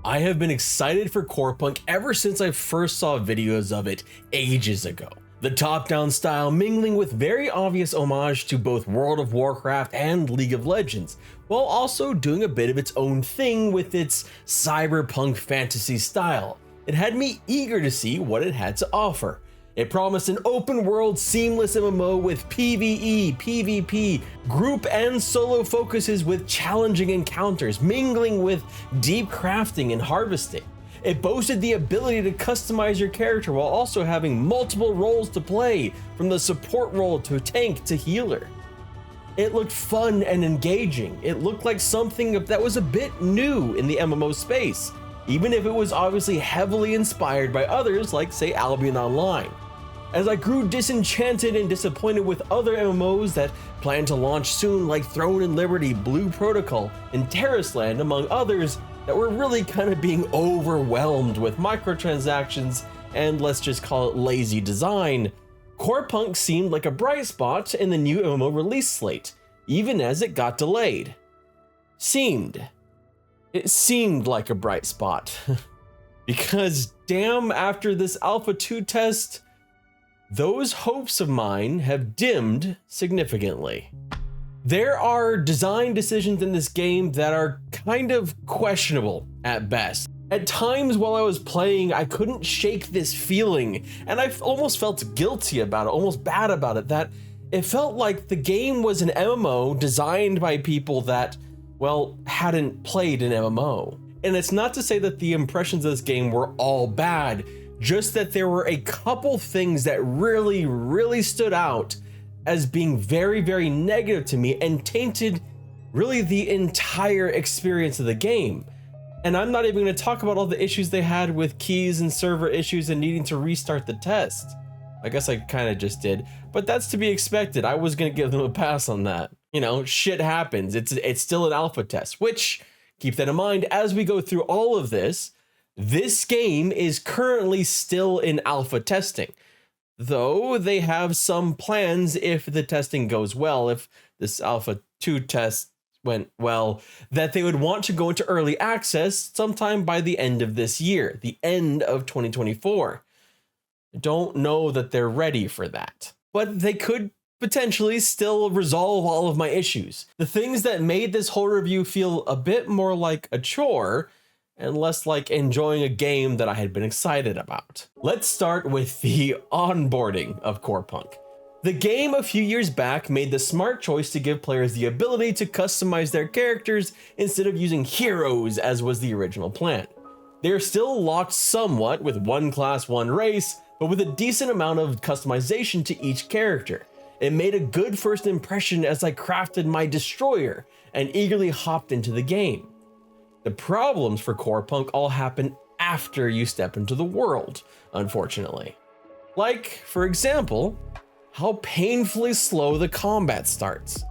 I have been excited for Corepunk ever since I first saw videos of it ages ago. The top-down style mingling with very obvious homage to both World of Warcraft and League of Legends, while also doing a bit of its own thing with its cyberpunk fantasy style. It had me eager to see what it had to offer. It promised an open world seamless MMO with PvE, PvP, group and solo focuses with challenging encounters, mingling with deep crafting and harvesting. It boasted the ability to customize your character while also having multiple roles to play, from the support role to tank to healer. It looked fun and engaging. It looked like something that was a bit new in the MMO space, even if it was obviously heavily inspired by others like, say, Albion Online. As I grew disenchanted and disappointed with other MMOs that plan to launch soon, like Throne and Liberty, Blue Protocol, and Terrasland, among others, that were really kind of being overwhelmed with microtransactions and, let's just call it, lazy design, Corepunk seemed like a bright spot in the new MMO release slate, even as it got delayed. It seemed like a bright spot. Because damn, after this Alpha 2 test, those hopes of mine have dimmed significantly. There are design decisions in this game that are kind of questionable at best. At times while I was playing, I couldn't shake this feeling, and I almost felt guilty about it, almost bad about it, that it felt like the game was an MMO designed by people that, well, hadn't played an MMO. And it's not to say that the impressions of this game were all bad, just that there were a couple things that really stood out as being very negative to me and tainted really the entire experience of the game. And I'm not even going to talk about all the issues they had with keys and server issues and needing to restart the test. I guess I kind of just did, but that's to be expected. I was going to give them a pass on that. You know, shit happens. It's still an alpha test, which, keep that in mind as we go through all of this. This game is currently still in alpha testing, though they have some plans if the testing goes well, if this Alpha 2 test went well, that they would want to go into early access sometime by the end of this year, the end of 2024. I don't know that they're ready for that, but they could potentially still resolve all of my issues. The things that made this whole review feel a bit more like a chore and less like enjoying a game that I had been excited about. Let's start with the onboarding of Corepunk. The game a few years back made the smart choice to give players the ability to customize their characters instead of using heroes as was the original plan. They are still locked somewhat with one class, one race, but with a decent amount of customization to each character. It made a good first impression as I crafted my destroyer and eagerly hopped into the game. The problems for Corepunk all happen after you step into the world, unfortunately. Like, for example, how painfully slow the combat starts.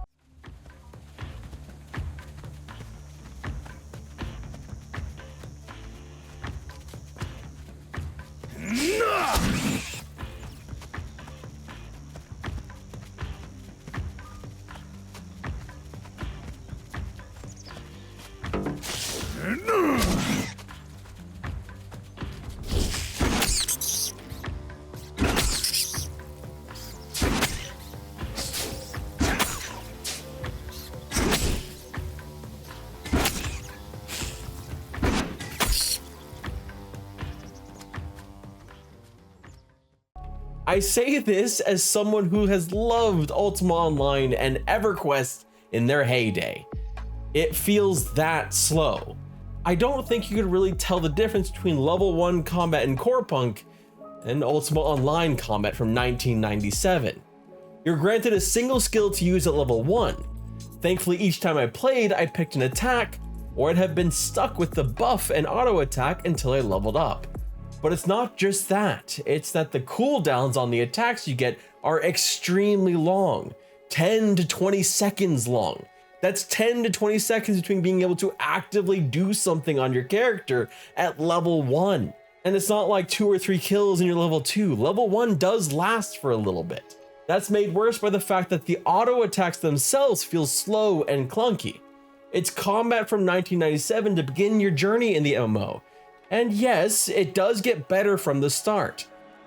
I say this as someone who has loved Ultima Online and EverQuest in their heyday. It feels that slow. I don't think you could really tell the difference between level 1 combat in Corepunk and Ultima Online combat from 1997. You're granted a single skill to use at level 1. Thankfully, each time I played, I picked an attack, or I'd have been stuck with the buff and auto attack until I leveled up. But it's not just that, it's that the cooldowns on the attacks you get are extremely long, 10 to 20 seconds long. That's 10 to 20 seconds between being able to actively do something on your character at level 1. And it's not like 2 or 3 kills in your level 2. Level 1 does last for a little bit. That's made worse by the fact that the auto attacks themselves feel slow and clunky. It's combat from 1997 to begin your journey in the MMO. And yes, it does get better from the start.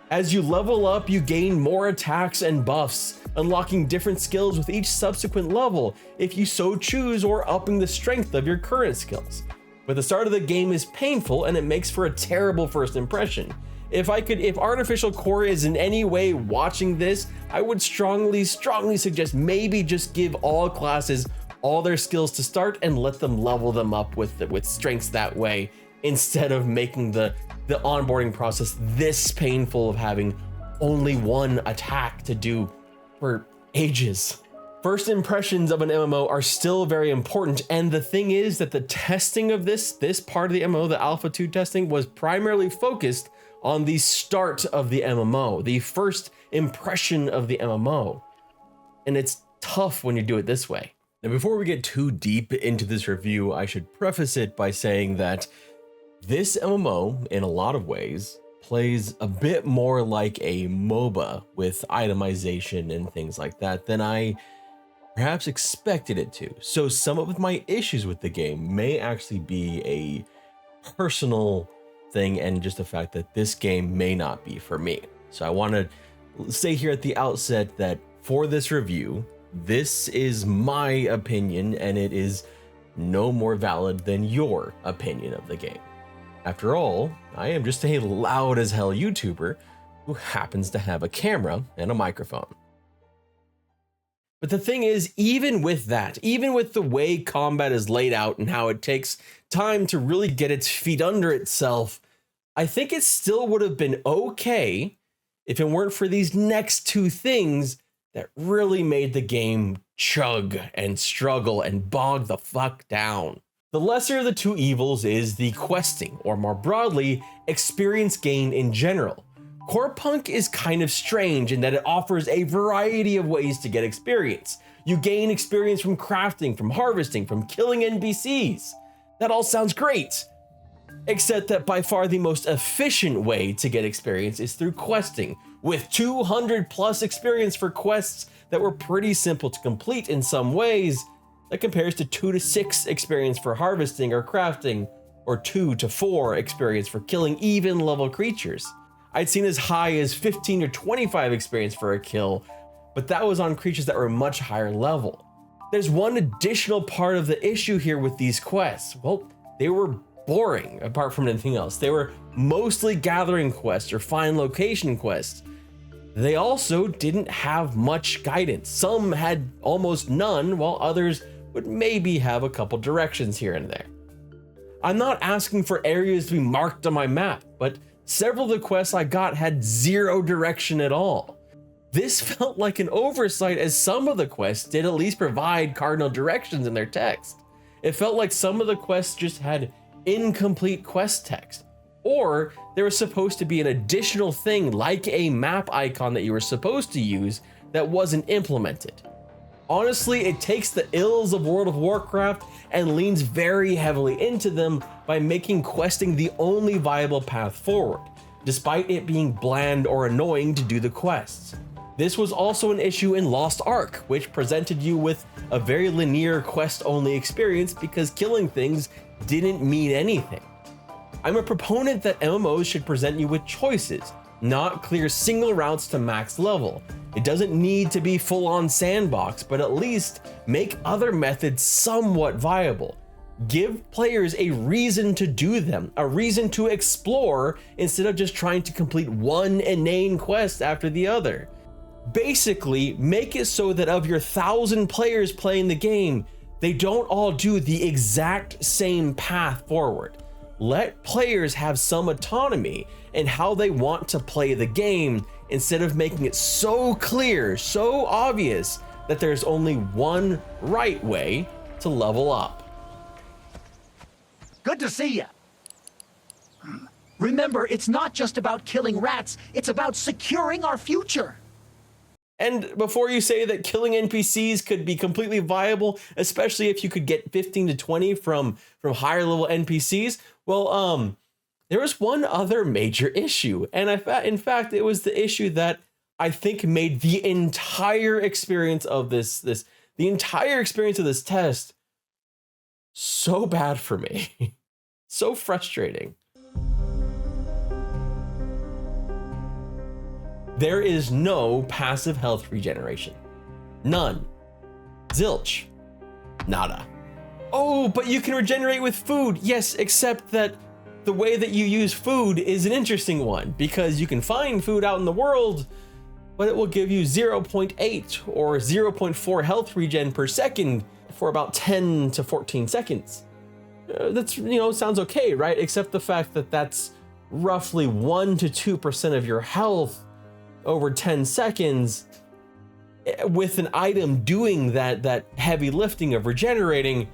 As you level up, you gain more attacks and buffs, unlocking different skills with each subsequent level if you so choose, or upping the strength of your current skills. But the start of the game is painful and it makes for a terrible first impression. If Artificial Core is in any way watching this, I would strongly suggest maybe just give all classes all their skills to start and let them level them up with strengths that way, instead of making the onboarding process this painful of having only one attack to do for ages. First impressions of an MMO are still very important, and the thing is that the testing of this part of the MMO, the Alpha 2 testing, was primarily focused on the start of the MMO, the first impression of the MMO. And it's tough when you do it this way. Now, before we get too deep into this review, I should preface it by saying that this MMO, in a lot of ways, plays a bit more like a MOBA with itemization and things like that than I perhaps expected it to. So some of my issues with the game may actually be a personal thing, and just the fact that this game may not be for me. So I want to say here at the outset that for this review, this is my opinion, and it is no more valid than your opinion of the game. After all, I am just a loud as hell YouTuber who happens to have a camera and a microphone. But the thing is, even with that, even with the way combat is laid out and how it takes time to really get its feet under itself, I think it still would have been okay if it weren't for these next two things that really made the game chug and struggle and bog the fuck down. The lesser of the two evils is the questing, or more broadly, experience gain in general. Corepunk is kind of strange in that it offers a variety of ways to get experience. You gain experience from crafting, from harvesting, from killing NPCs. That all sounds great. Except that by far the most efficient way to get experience is through questing, with 200 plus experience for quests that were pretty simple to complete in some ways. That compares to 2 to 6 experience for harvesting or crafting, or 2 to 4 experience for killing even level creatures. I'd seen as high as 15 to 25 experience for a kill, but that was on creatures that were much higher level. There's one additional part of the issue here with these quests. Well, they were boring apart from anything else. They were mostly gathering quests or find location quests. They also didn't have much guidance. Some had almost none, while others would maybe have a couple directions here and there. I'm not asking for areas to be marked on my map, but several of the quests I got had zero direction at all. This felt like an oversight, as some of the quests did at least provide cardinal directions in their text. It felt like some of the quests just had incomplete quest text, or there was supposed to be an additional thing like a map icon that you were supposed to use that wasn't implemented. Honestly, it takes the ills of World of Warcraft and leans very heavily into them by making questing the only viable path forward, despite it being bland or annoying to do the quests. This was also an issue in Lost Ark, which presented you with a very linear quest-only experience because killing things didn't mean anything. I'm a proponent that MMOs should present you with choices, not clear single routes to max level. It doesn't need to be full-on sandbox, but at least make other methods somewhat viable. Give players a reason to do them, a reason to explore, instead of just trying to complete one inane quest after the other. Basically, make it so that of your 1,000 players playing the game, they don't all do the exact same path forward. Let players have some autonomy in how they want to play the game, instead of making it so clear, so obvious that there's only one right way to level up. Good to see you. Remember, it's not just about killing rats, it's about securing our future. And before you say that killing NPCs could be completely viable, especially if you could get 15 to 20 from higher level NPCs, well, there was one other major issue. And in fact, it was the issue that I think made the entire experience of the entire experience of this test so bad for me. So frustrating. There is no passive health regeneration. None. Zilch. Nada. Oh, but you can regenerate with food. Yes, except that the way that you use food is an interesting one, because you can find food out in the world, but it will give you 0.8 or 0.4 health regen per second for about 10 to 14 seconds. That's, you know, sounds okay, right? Except the fact that that's roughly 1 to 2% of your health over 10 seconds with an item doing that heavy lifting of regenerating,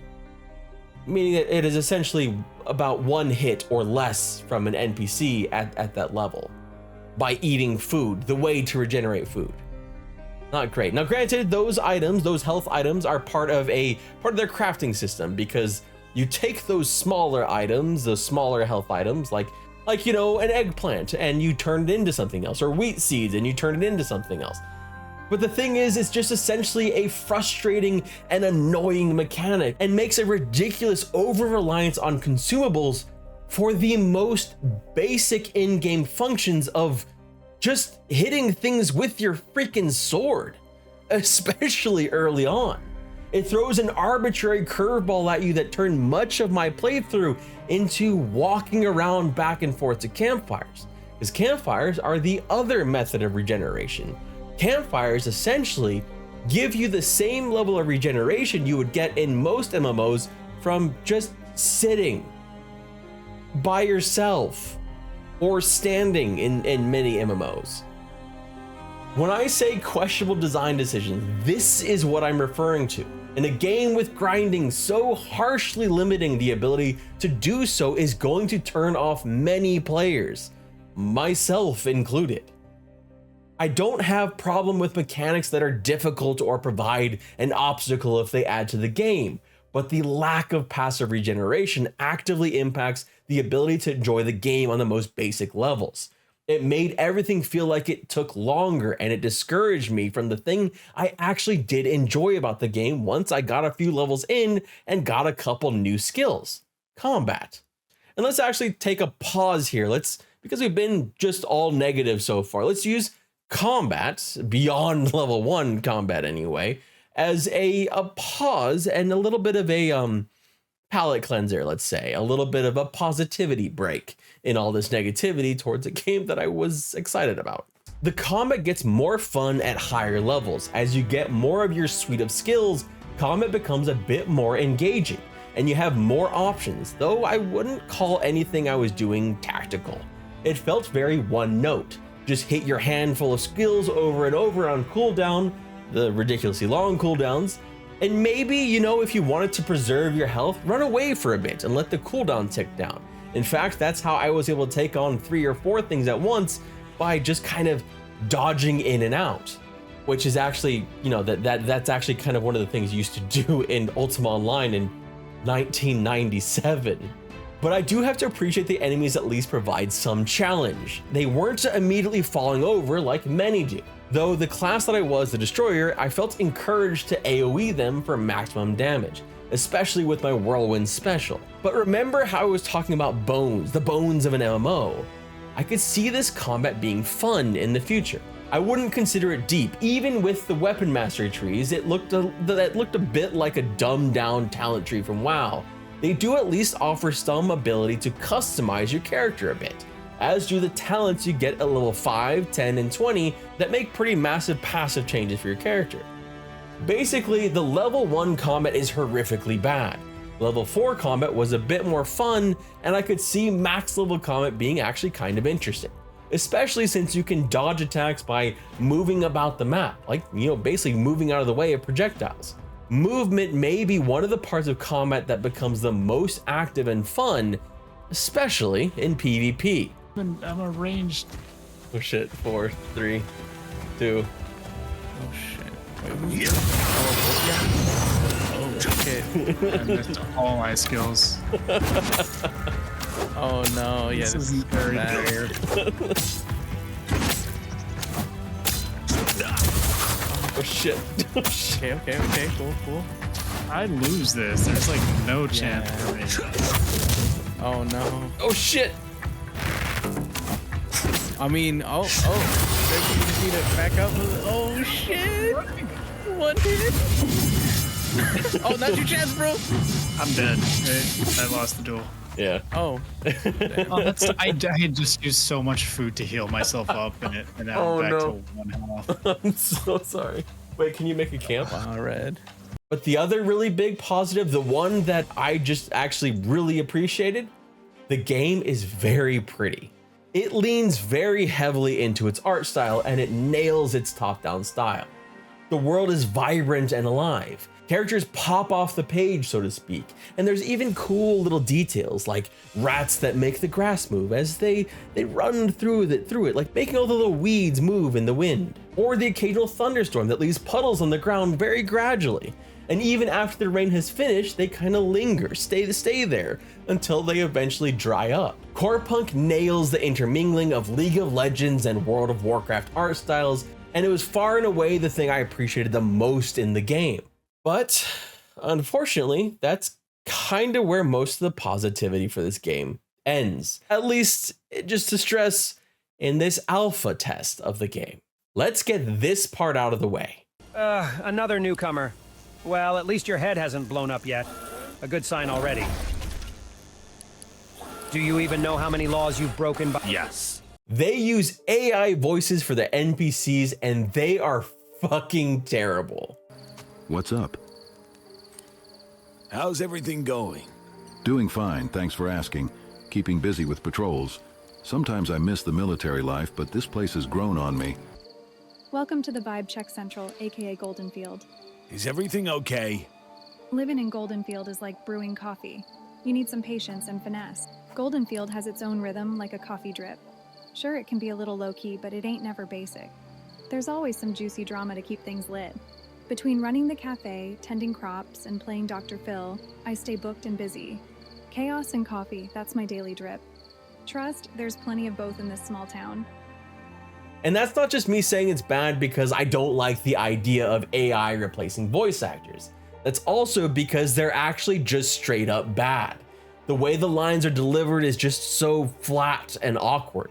meaning that it is essentially about 1 hit or less from an NPC at that level by eating food, the way to regenerate food. Not great. Now, granted, those items, those health items, are part of their crafting system, because you take those smaller items, those smaller health items, like you know, an eggplant, and you turn it into something else, or wheat seeds and you turn it into something else. But the thing is, it's just essentially a frustrating and annoying mechanic, and makes a ridiculous over-reliance on consumables for the most basic in-game functions of just hitting things with your freaking sword, especially early on. It throws an arbitrary curveball at you that turned much of my playthrough into walking around back and forth to campfires, because campfires are the other method of regeneration. Campfires essentially give you the same level of regeneration you would get in most MMOs from just sitting by yourself or standing in many MMOs. When I say questionable design decisions, this is what I'm referring to. In a game with grinding so harshly limiting the ability to do so is going to turn off many players, myself included. I don't have problem with mechanics that are difficult or provide an obstacle if they add to the game, but the lack of passive regeneration actively impacts the ability to enjoy the game on the most basic levels. It made everything feel like it took longer, and it discouraged me from the thing I actually did enjoy about the game once I got a few levels in and got a couple new skills. Combat. And let's actually take a pause here. Because we've been just all negative so far, let's use combat, beyond level 1 combat anyway, as a pause and a little bit of a palate cleanser, let's say, a little bit of a positivity break in all this negativity towards a game that I was excited about. The combat gets more fun at higher levels. As you get more of your suite of skills, combat becomes a bit more engaging, and you have more options, though I wouldn't call anything I was doing tactical. It felt very one note. Just hit your handful of skills over and over on cooldown, the ridiculously long cooldowns, and maybe, you know, if you wanted to preserve your health, run away for a bit and let the cooldown tick down. In fact, that's how I was able to take on 3 or 4 things at once, by just kind of dodging in and out, which is actually, you know, that's actually kind of one of the things you used to do in Ultima Online in 1997. But I do have to appreciate the enemies at least provide some challenge. They weren't immediately falling over like many do. Though the class that I was, the Destroyer, I felt encouraged to AoE them for maximum damage, especially with my Whirlwind special. But remember how I was talking about bones, the bones of an MMO? I could see this combat being fun in the future. I wouldn't consider it deep. Even with the weapon mastery trees, it looked a bit like a dumbed down talent tree from WoW. They do at least offer some ability to customize your character a bit, as do the talents you get at level 5, 10, and 20 that make pretty massive passive changes for your character. Basically, the level 1 combat is horrifically bad. Level 4 combat was a bit more fun, and I could see max level combat being actually kind of interesting, especially since you can dodge attacks by moving about the map, like, you know, basically moving out of the way of projectiles. Movement may be one of the parts of combat that becomes the most active and fun, especially in PvP. I'm arranged. Oh shit, 4, 3, 2. Oh shit. Wait, oh, okay. I missed all my skills. Oh no, yeah, this is very bad. weird. Oh shit. Oh shit. Okay, cool. I lose this, there's like no chance for me. Oh no. Oh shit! I mean, oh. Maybe you just need to back up. Oh shit! One hit. Oh, not your chance, bro. I'm dead. I lost the duel. Yeah. Oh. Oh, that's I just used so much food to heal myself up, and now I'm back to 1 health. I'm so sorry. Wait, can you make a camp? Wow, red. But the other really big positive, the one that I just actually really appreciated, the game is very pretty. It leans very heavily into its art style and it nails its top-down style. The world is vibrant and alive. Characters pop off the page, so to speak, and there's even cool little details like rats that make the grass move as they run through it, like making all the little weeds move in the wind, or the occasional thunderstorm that leaves puddles on the ground very gradually. And even after the rain has finished, they kind of linger, stay there until they eventually dry up. Corepunk nails the intermingling of League of Legends and World of Warcraft art styles, and it was far and away the thing I appreciated the most in the game. But unfortunately, that's kind of where most of the positivity for this game ends. At least, just to stress, in this alpha test of the game. Let's get this part out of the way. Another newcomer. Well, at least your head hasn't blown up yet. A good sign already. Do you even know how many laws you've broken by? Yes. They use AI voices for the NPCs and they are fucking terrible. What's up? How's everything going? Doing fine, thanks for asking. Keeping busy with patrols. Sometimes I miss the military life, but this place has grown on me. Welcome to the Vibe Check Central, aka Goldenfield. Is everything okay? Living in Goldenfield is like brewing coffee. You need some patience and finesse. Goldenfield has its own rhythm, like a coffee drip. Sure, it can be a little low-key, but it ain't never basic. There's always some juicy drama to keep things lit. Between running the cafe, tending crops, and playing Dr. Phil, I stay booked and busy. Chaos and coffee, that's my daily drip. Trust, there's plenty of both in this small town. And that's not just me saying it's bad because I don't like the idea of AI replacing voice actors. That's also because they're actually just straight up bad. The way the lines are delivered is just so flat and awkward.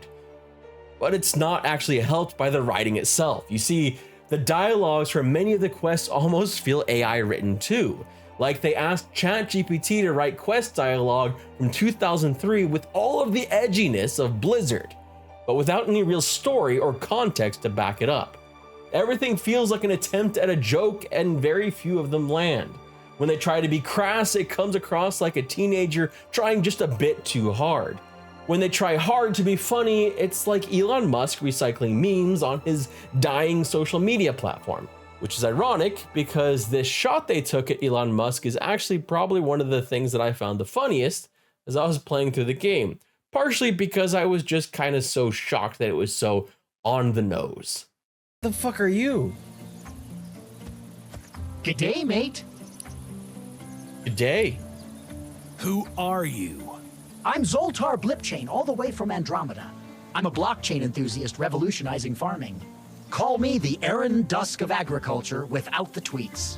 But it's not actually helped by the writing itself. You see, the dialogues for many of the quests almost feel AI written too. Like they asked ChatGPT to write quest dialogue from 2003 with all of the edginess of Blizzard, but without any real story or context to back it up. Everything feels like an attempt at a joke and very few of them land. When they try to be crass, it comes across like a teenager trying just a bit too hard. When they try hard to be funny, it's like Elon Musk recycling memes on his dying social media platform, which is ironic because this shot they took at Elon Musk is actually probably one of the things that I found the funniest as I was playing through the game, partially because I was just kind of so shocked that it was so on the nose. The fuck are you? G'day, mate. Good day. Who are you? I'm Zoltar Blipchain, all the way from Andromeda. I'm a blockchain enthusiast revolutionizing farming. Call me the Aaron Dusk of agriculture without the tweets.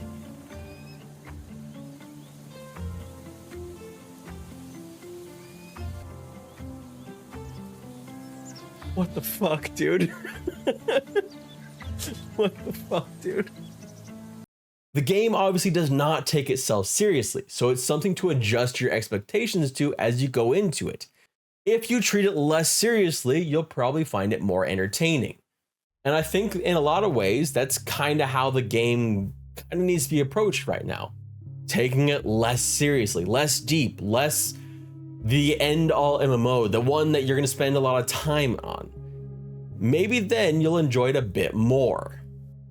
What the fuck, dude? What the fuck, dude? The game obviously does not take itself seriously, so it's something to adjust your expectations to as you go into it. If you treat it less seriously, you'll probably find it more entertaining. And I think in a lot of ways, that's kind of how the game kind of needs to be approached right now. Taking it less seriously, less deep, less the end-all MMO, the one that you're going to spend a lot of time on. Maybe then you'll enjoy it a bit more.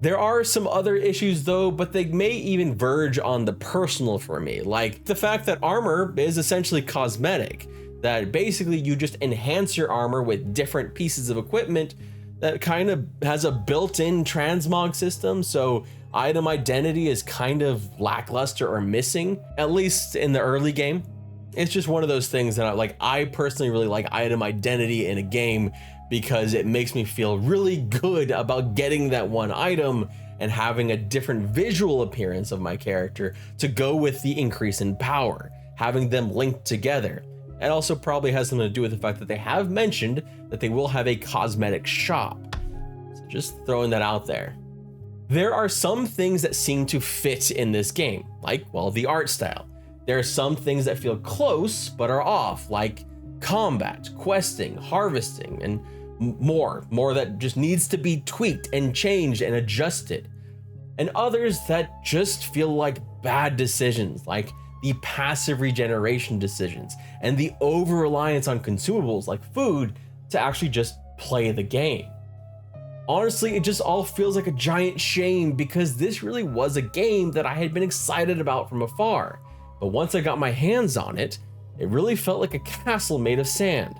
There are some other issues though, but they may even verge on the personal for me, like the fact that armor is essentially cosmetic, that basically you just enhance your armor with different pieces of equipment that kind of has a built-in transmog system, so item identity is kind of lackluster or missing, at least in the early game. It's just one of those things that I personally really like item identity in a game because it makes me feel really good about getting that one item and having a different visual appearance of my character to go with the increase in power, having them linked together. It also probably has something to do with the fact that they have mentioned that they will have a cosmetic shop. So just throwing that out there. There are some things that seem to fit in this game, like, well, the art style. There are some things that feel close but are off, like combat, questing, harvesting, and more that just needs to be tweaked and changed and adjusted. And others that just feel like bad decisions, like the passive regeneration decisions and the over-reliance on consumables like food to actually just play the game. Honestly, it just all feels like a giant shame because this really was a game that I had been excited about from afar. But once I got my hands on it, it really felt like a castle made of sand.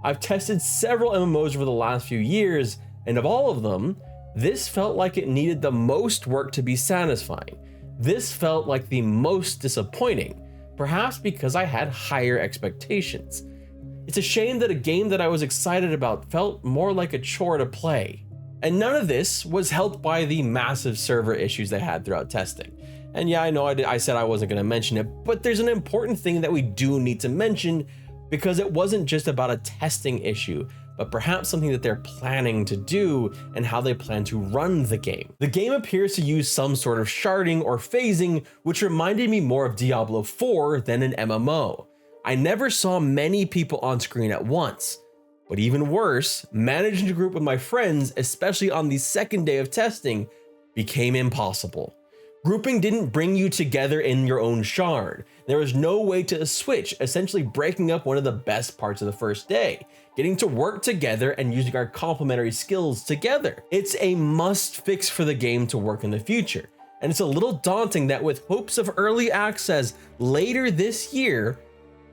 I've tested several MMOs over the last few years, and of all of them, this felt like it needed the most work to be satisfying. This felt like the most disappointing, perhaps because I had higher expectations. It's a shame that a game that I was excited about felt more like a chore to play. And none of this was helped by the massive server issues they had throughout testing. And yeah, I know I said I wasn't going to mention it, but there's an important thing that we do need to mention because it wasn't just about a testing issue, but perhaps something that they're planning to do and how they plan to run the game. The game appears to use some sort of sharding or phasing, which reminded me more of Diablo 4 than an MMO. I never saw many people on screen at once, but even worse, managing to group with my friends, especially on the second day of testing, became impossible. Grouping didn't bring you together in your own shard. There was no way to switch, essentially breaking up one of the best parts of the first day, getting to work together and using our complementary skills together. It's a must fix for the game to work in the future. And it's a little daunting that with hopes of early access later this year,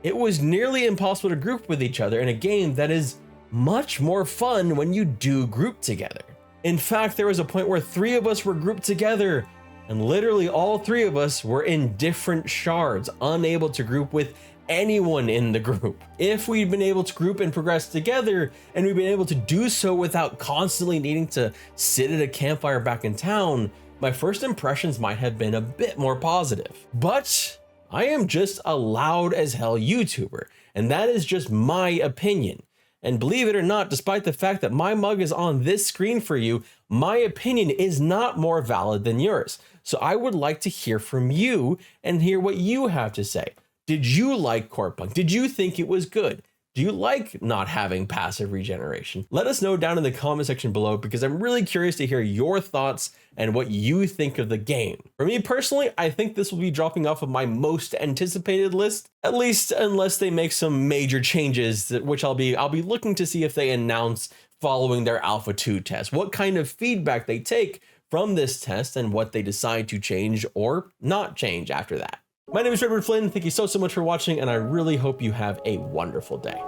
it was nearly impossible to group with each other in a game that is much more fun when you do group together. In fact, there was a point where 3 of us were grouped together, and literally all 3 of us were in different shards, unable to group with anyone in the group. If we'd been able to group and progress together, and we'd been able to do so without constantly needing to sit at a campfire back in town, my first impressions might have been a bit more positive. But I am just a loud as hell YouTuber, and that is just my opinion. And believe it or not, despite the fact that my mug is on this screen for you, my opinion is not more valid than yours. So I would like to hear from you and hear what you have to say. Did you like Corepunk? Did you think it was good? Do you like not having passive regeneration? Let us know down in the comment section below because I'm really curious to hear your thoughts and what you think of the game. For me personally, I think this will be dropping off of my most anticipated list, at least unless they make some major changes, which I'll be looking to see if they announce following their Alpha 2 test, what kind of feedback they take from this test and what they decide to change or not change after that. My name is Redwood Flynn. Thank you so much for watching, and I really hope you have a wonderful day.